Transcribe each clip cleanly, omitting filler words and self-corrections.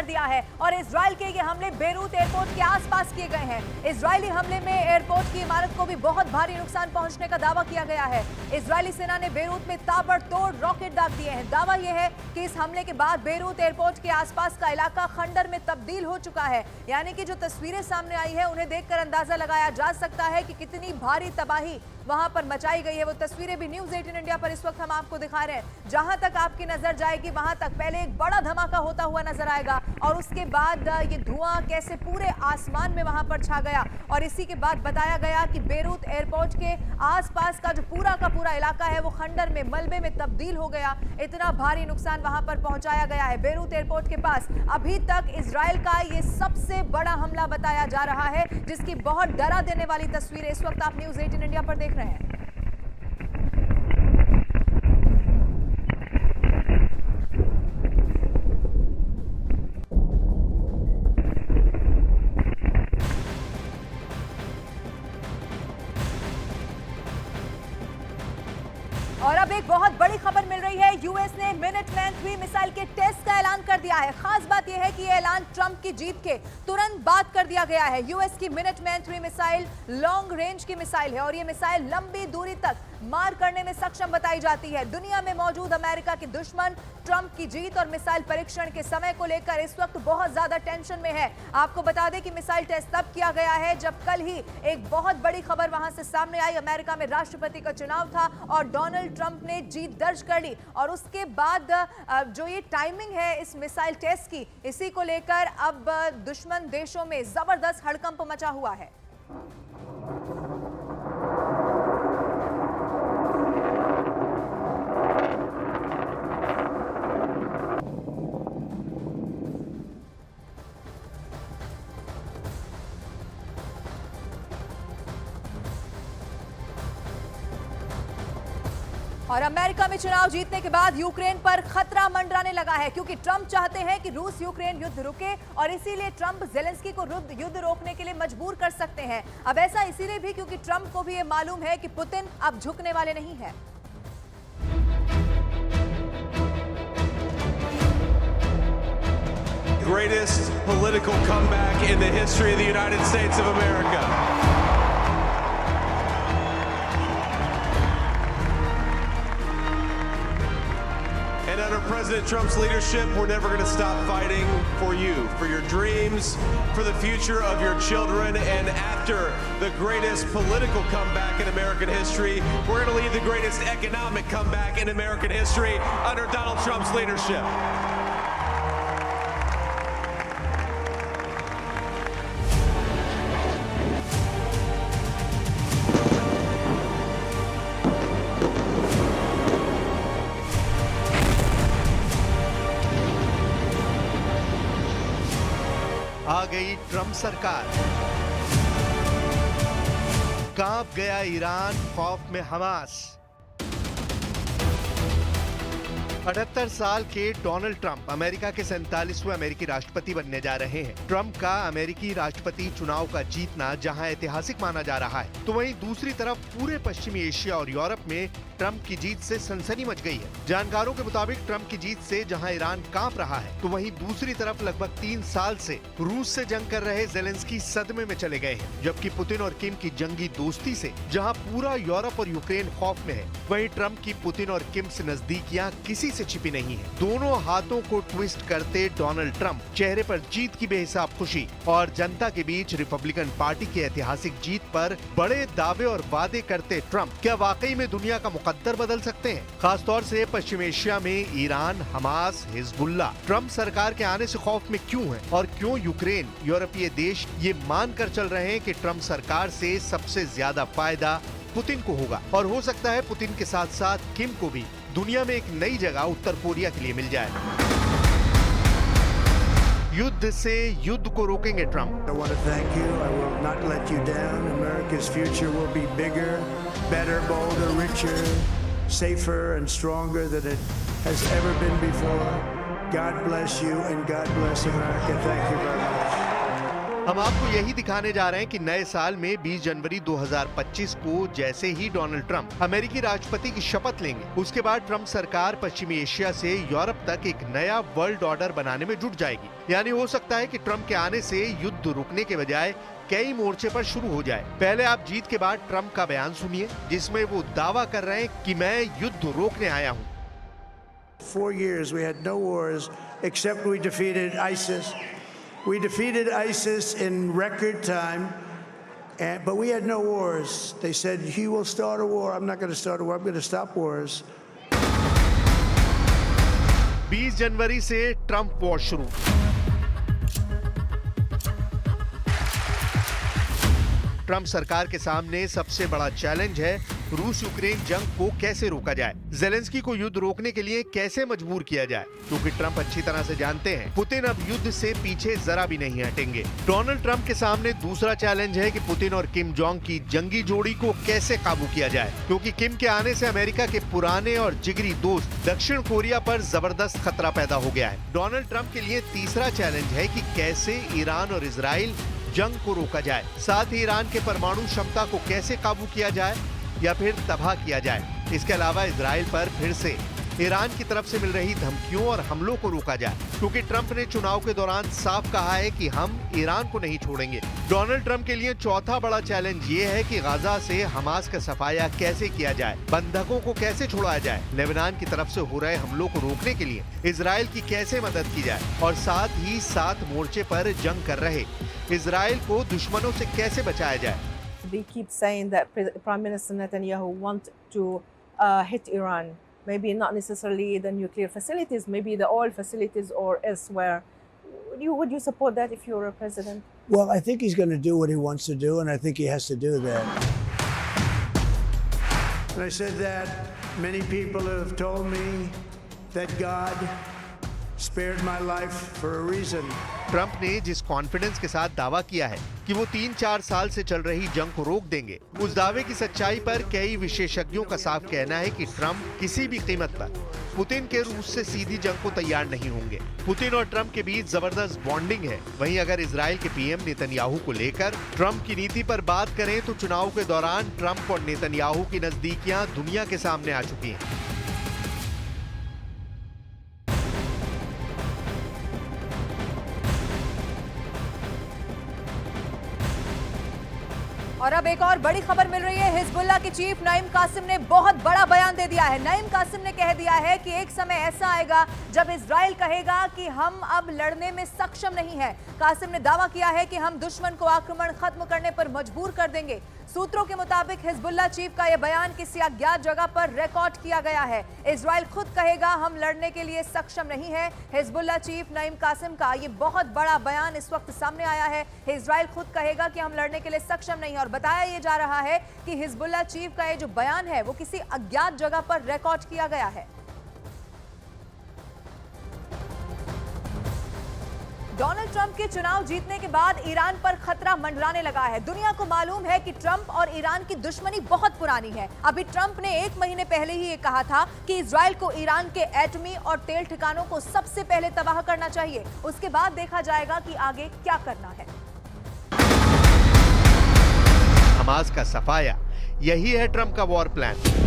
दिया है और इजराइल के ये हमले बेरूत एयरपोर्ट के आसपास किए गए हैं। इजरायली हमले में एयरपोर्ट की इमारत को भी बहुत भारी नुकसान पहुंचने का दावा किया गया है। इजरायली सेना ने बेरूत में ताबड़तोड़ रॉकेट दाग दिए हैं। दावा यह है कि इस हमले के बाद बेरूत एयरपोर्ट के आसपास का इलाका खंडर में तब्दील हो चुका है। यानी कि जो तस्वीरें सामने आई है उन्हें देखकर अंदाजा लगाया जा सकता है कि कितनी भारी तबाही वहां पर मचाई गई है। वो तस्वीरें भी न्यूज़ 18 इंडिया पर इस वक्त हम आपको दिखा रहे हैं। जहां तक आपकी नजर जाएगी वहां तक पहले एक बड़ा धमाका होता हुआ नजर आएगा और उसके बाद ये धुआं कैसे पूरे आसमान में वहां पर छा गया। और इसी के बाद बताया गया कि बेरूत एयरपोर्ट के आसपास का जो पूरा इलाका है वो खंडर में, मलबे में तब्दील हो गया। इतना भारी नुकसान वहां पर पहुंचाया गया है। बेरूत एयरपोर्ट के पास अभी तक इजराइल का ये सबसे बड़ा हमला बताया जा रहा है, जिसकी बहुत डरा देने वाली तस्वीरें इस वक्त आप न्यूज़ 18 इंडिया पर देख रहे हैं। और अब एक बहुत बड़ी खबर मिल रही है। यूएस ने मिनटमैन 3 मिसाइल के टेस्ट का ऐलान कर दिया है। खास बात यह है कि यह ऐलान ट्रंप की जीत के तुरंत बाद कर दिया गया है। यूएस की मिनटमैन 3 मिसाइल लॉन्ग रेंज की मिसाइल है और यह मिसाइल लंबी दूरी तक मार करने में सक्षम बताई जाती है। दुनिया में मौजूद अमेरिका के दुश्मन ट्रंप की जीत और मिसाइल परीक्षण के समय को लेकर इस वक्त बहुत ज्यादा टेंशन में है। आपको बता दें कि मिसाइल टेस्ट तब किया गया है जब कल ही एक बहुत बड़ी खबर वहां से सामने आई। अमेरिका में राष्ट्रपति का चुनाव था और डोनाल्ड ट्रंप ने जीत दर्ज कर ली और उसके बाद जो ये टाइमिंग है इस मिसाइल टेस्ट की, इसी को लेकर अब दुश्मन देशों में जबरदस्त हड़कंप मचा हुआ है। और अमेरिका में चुनाव जीतने के बाद यूक्रेन पर खतरा मंडराने लगा है, क्योंकि ट्रंप चाहते हैं कि रूस यूक्रेन युद्ध रुके और इसीलिए ट्रंप जेलेंस्की को युद्ध रोकने के लिए मजबूर कर सकते हैं। अब ऐसा इसीलिए भी क्योंकि ट्रंप को भी ये मालूम है कि पुतिन अब झुकने वाले नहीं है। Greatest political comeback in the history of the United States of America. And under President Trump's leadership, we're never going to stop fighting for you, for your dreams, for the future of your children. And after the greatest political comeback in American history, we're going to lead the greatest economic comeback in American history under Donald Trump's leadership. आ गई Trump सरकार, कांप गया Iran, खौफ में Hamas. 78 साल के Donald Trump America के 47वें अमेरिकी राष्ट्रपति बनने जा रहे हैं। ट्रंप का अमेरिकी राष्ट्रपति चुनाव का जीतना जहां ऐतिहासिक माना जा रहा है, तो वहीं दूसरी तरफ पूरे पश्चिमी एशिया और यूरोप में ट्रंप की जीत से सनसनी मच गई है। जानकारों के मुताबिक ट्रंप की जीत से जहां ईरान कांप रहा है, तो वहीं दूसरी तरफ लगभग 3 साल से रूस से जंग कर रहे जेलेंस्की सदमे में चले गए हैं। जबकि पुतिन और किम की जंगी दोस्ती से जहां पूरा यूरोप और यूक्रेन खौफ में है, वहीं ट्रंप की पुतिन और किम से नजदीकियां किसी से छिपी नहीं है। दोनों हाथों को ट्विस्ट करते डोनाल्ड ट्रंप, चेहरे पर जीत की बेहिसाब खुशी और जनता के बीच रिपब्लिकन पार्टी की ऐतिहासिक जीत पर बड़े दावे और वादे करते ट्रंप क्या वाकई में दुनिया का मुकद्दर बदल सकते हैं? खासतौर से पश्चिम एशिया में ईरान, हमास, हिजबुल्लाह ट्रंप सरकार के आने से खौफ में क्यों है और क्यों यूक्रेन, यूरोपीय देश ये मानकर चल रहे हैं कि ट्रंप सरकार से सबसे ज्यादा फायदा पुतिन को होगा और हो सकता है पुतिन के साथ साथ किम को भी दुनिया में एक नई जगह उत्तर कोरिया के लिए मिल जाए। युद्ध से युद्ध को रोकेंगे Trump. I want to thank you. I will not let you down. America's future will be bigger, better, bolder, richer, safer and stronger than it has ever been before. God bless you and God bless America. Thank you very much. हम आपको यही दिखाने जा रहे हैं कि नए साल में 20 जनवरी 2025 को जैसे ही डोनाल्ड ट्रंप अमेरिकी राष्ट्रपति की शपथ लेंगे, उसके बाद ट्रंप सरकार पश्चिमी एशिया से यूरोप तक एक नया वर्ल्ड ऑर्डर बनाने में जुट जाएगी। यानी हो सकता है कि ट्रंप के आने से युद्ध रुकने के बजाय कई मोर्चे पर शुरू हो जाए। पहले आप जीत के बाद ट्रंप का बयान सुनिए, जिसमें वो दावा कर रहे हैं कि मैं युद्ध रोकने आया हूँ। 4 years we had no wars except we defeated ISIS. We defeated ISIS in record time, but we had no wars. They said, he will start a war. I'm not going to start a war. I'm going to stop wars. 20 जनवरी से Trump war शुरू। Trump सरकार के सामने सबसे बड़ा challenge है रूस Ukraine जंग को कैसे रोका जाए, जेलेंस्की को युद्ध रोकने के लिए कैसे मजबूर किया जाए, क्योंकि ट्रंप अच्छी तरह से जानते हैं पुतिन अब युद्ध से पीछे जरा भी नहीं हटेंगे। डोनाल्ड ट्रंप के सामने दूसरा चैलेंज है कि पुतिन और किम जोंग की जंगी जोड़ी को कैसे काबू किया जाए, क्योंकि किम के आने से अमेरिका के पुराने और जिगरी दोस्त दक्षिण कोरिया पर जबरदस्त खतरा पैदा हो गया है। डोनाल्ड ट्रंप के लिए तीसरा चैलेंज है कि कैसे ईरान और इजराइल जंग को रोका जाए, साथ ही ईरान के परमाणु क्षमता को कैसे काबू किया जाए या फिर तबाह किया जाए। इसके अलावा इजराइल पर फिर से ईरान की तरफ से मिल रही धमकियों और हमलों को रोका जाए, क्योंकि ट्रंप ने चुनाव के दौरान साफ कहा है कि हम ईरान को नहीं छोड़ेंगे। डोनाल्ड ट्रंप के लिए चौथा बड़ा चैलेंज ये है कि गाजा से हमास का सफाया कैसे किया जाए, बंधकों को कैसे छुड़ाया जाए, लेबनान की तरफ से हो रहे हमलों को रोकने के लिए इजराइल की कैसे मदद की जाए और साथ ही 7 मोर्चे पर जंग कर रहे इजराइल को दुश्मनों से कैसे बचाया जाए। They keep saying that Prime Minister Netanyahu wants to hit Iran. Maybe not necessarily the nuclear facilities, maybe the oil facilities or elsewhere. Would you support that if you were a president? Well, I think he's going to do what he wants to do, and I think he has to do that. And I said that many people have told me that God spared my life for a reason. Trump ने जिस confidence के साथ दावा किया है कि वो 3-4 साल से चल रही जंग को रोक देंगे, उस दावे की सच्चाई पर कई विशेषज्ञों का साफ कहना है कि ट्रंप किसी भी कीमत पर पुतिन के रूस से सीधी जंग को तैयार नहीं होंगे। पुतिन और ट्रंप के बीच जबरदस्त बॉन्डिंग है। वहीं अगर इजराइल के पीएम नेतन्याहू को लेकर ट्रंप की नीति पर बात करें तो चुनाव के दौरान ट्रंप और नेतन्याहू की नजदीकियां दुनिया के सामने आ चुकी हैं। और अब एक और बड़ी खबर मिल रही है। हिजबुल्लाह के चीफ नईम कासिम ने बहुत बड़ा बयान दे दिया है। नईम कासिम ने कह दिया है कि एक समय ऐसा आएगा जब इजराइल कहेगा कि हम अब लड़ने में सक्षम नहीं है। कासिम ने दावा किया है कि हम दुश्मन को आक्रमण खत्म करने पर मजबूर कर देंगे। सूत्रों के मुताबिक हिजबुल्लाह चीफ का यह बयान किसी अज्ञात जगह पर रिकॉर्ड किया गया है। इजराइल खुद कहेगा हम लड़ने के लिए सक्षम नहीं है। हिजबुल्लाह चीफ नईम कासिम का यह बहुत बड़ा बयान इस वक्त सामने आया है। इजराइल खुद कहेगा कि हम लड़ने के लिए सक्षम नहीं है और बताया यह जा रहा है कि हिजबुल्लाह चीफ का यह जो बयान है वो किसी अज्ञात जगह पर रिकॉर्ड किया गया है। डोनाल्ड ट्रंप के चुनाव जीतने के बाद ईरान पर खतरा मंडराने लगा है। दुनिया को मालूम है कि ट्रंप और ईरान की दुश्मनी बहुत पुरानी है। अभी ट्रंप ने 1 महीने पहले ही ये कहा था कि इजराइल को ईरान के एटमी और तेल ठिकानों को सबसे पहले तबाह करना चाहिए। उसके बाद देखा जाएगा कि आगे क्या करना है। हमास का सफाया, यही है ट्रंप का वॉर प्लान।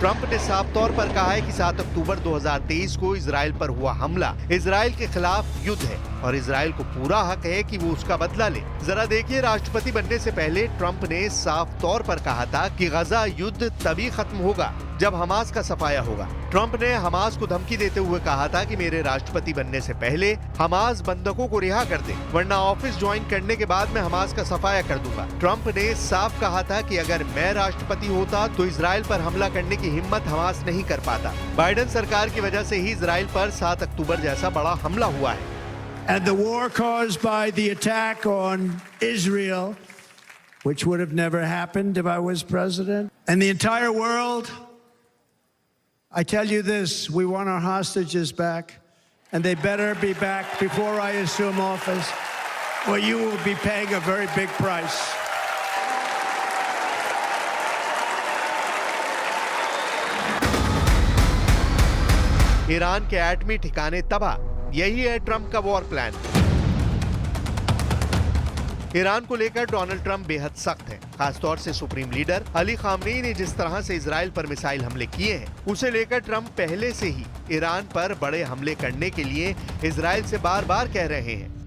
ट्रंप ने साफ तौर पर कहा है कि 7 अक्टूबर 2023 को इजराइल पर हुआ हमला इजराइल के खिलाफ युद्ध है और इजराइल को पूरा हक है कि वो उसका बदला ले। जरा देखिए, राष्ट्रपति बनने से पहले ट्रंप ने साफ तौर पर कहा था कि गजा युद्ध तभी खत्म होगा जब हमास का सफाया होगा। ट्रंप ने हमास को धमकी देते हुए कहा था कि मेरे राष्ट्रपति बनने से पहले हमास बंधकों को रिहा कर दे, वरना ऑफिस ज्वाइन करने के बाद मैं हमास का सफाया कर दूंगा। ट्रंप ने साफ कहा था कि अगर मैं राष्ट्रपति होता तो इजराइल पर हमला करने की हिम्मत हमास नहीं कर पाता। बाइडेन सरकार की वजह से ही इजराइल पर 7 अक्टूबर जैसा बड़ा हमला हुआ है। And the war caused by the attack on Israel, which would have never happened if I was president, and the entire world, I tell you this, we want our hostages back, and they better be back before I assume office, or you will be paying a very big price. Iran के एटमी ठिकाने तबाह। यही है Trump का war plan. Iran को लेकर Donald Trump बेहद सख्त है। खासतौर से सुप्रीम लीडर अली खामनेई ने जिस तरह से इजराइल पर मिसाइल हमले किए हैं, उसे लेकर ट्रंप पहले से ही ईरान पर बड़े हमले करने के लिए इजराइल से बार बार कह रहे हैं।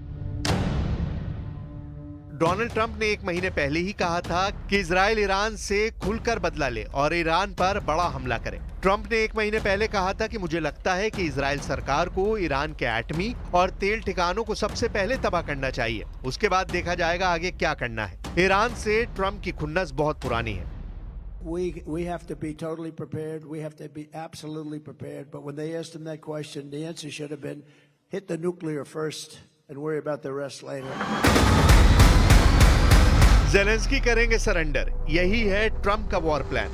डोनाल्ड ट्रंप ने 1 महीने पहले ही कहा था कि इजराइल ईरान से खुलकर बदला ले और ईरान पर बड़ा हमला करे। ट्रंप ने 1 महीने पहले कहा था कि मुझे लगता है कि इजराइल सरकार को ईरान के एटमी और तेल ठिकानों को सबसे पहले तबाह करना चाहिए, उसके बाद देखा जाएगा आगे क्या करना है। ईरान से ट्रंप की खुन्नस बहुत पुरानी है। We have to be totally prepared. We have to be absolutely prepared. But when they asked him that question, the answer should have been hit the nuclear first and worry about the rest later. Zelensky करेंगे surrender, यही है Trump का war plan.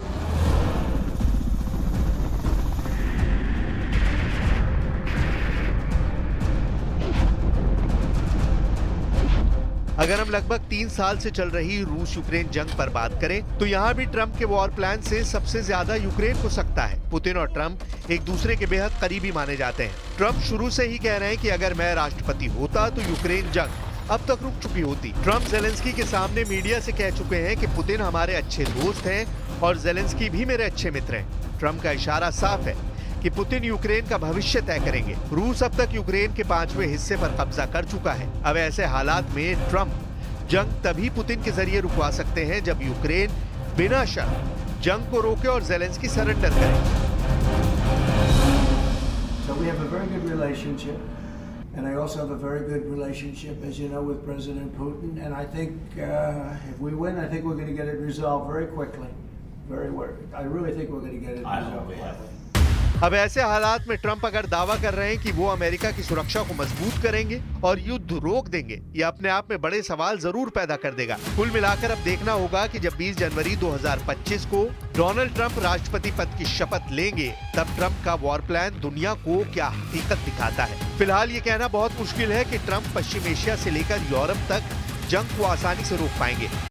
अगर हम लगभग 3 साल से चल रही रूस यूक्रेन जंग पर बात करें, तो यहाँ भी ट्रंप के वॉर प्लान से सबसे ज्यादा यूक्रेन को सकता है। पुतिन और ट्रंप एक दूसरे के बेहद करीबी माने जाते हैं। ट्रंप शुरू से ही कह रहे हैं कि अगर मैं राष्ट्रपति होता तो यूक्रेन जंग अब तक रुक चुकी होती। ट्रंप ज़ेलेंस्की के सामने मीडिया से कह चुके हैं कि पुतिन हमारे अच्छे दोस्त हैं और ज़ेलेंस्की भी मेरे अच्छे मित्र हैं। ट्रंप का इशारा साफ है कि पुतिन यूक्रेन का भविष्य तय करेंगे। रूस अब तक यूक्रेन के 5वें हिस्से पर कब्जा कर चुका है। अब ऐसे हालात में ट्रंप जंग तभी पुतिन के जरिए रुकवा सकते हैं जब यूक्रेन बिना शर्त जंग को रोके और ज़ेलेंस्की सरेंडर करे। So we have a very good relationship. And I also have a very good relationship, as you know, with President Putin. And I think if we win, I think we're going to get it resolved very quickly. I really think we're going to get it resolved. अब ऐसे हालात में Trump अगर दावा कर रहे हैं कि वो अमेरिका की सुरक्षा को मजबूत करेंगे और युद्ध रोक देंगे, ये अपने आप में बड़े सवाल जरूर पैदा कर देगा। कुल मिलाकर अब देखना होगा कि जब 20 जनवरी 2025 को डोनाल्ड ट्रंप राष्ट्रपति पद की शपथ लेंगे, तब ट्रंप का वॉर प्लान दुनिया को क्या हकीकत दिखाता है। फिलहाल ये कहना बहुत मुश्किल है कि ट्रंप पश्चिम एशिया से लेकर यूरोप तक जंग को आसानी से रोक पाएंगे।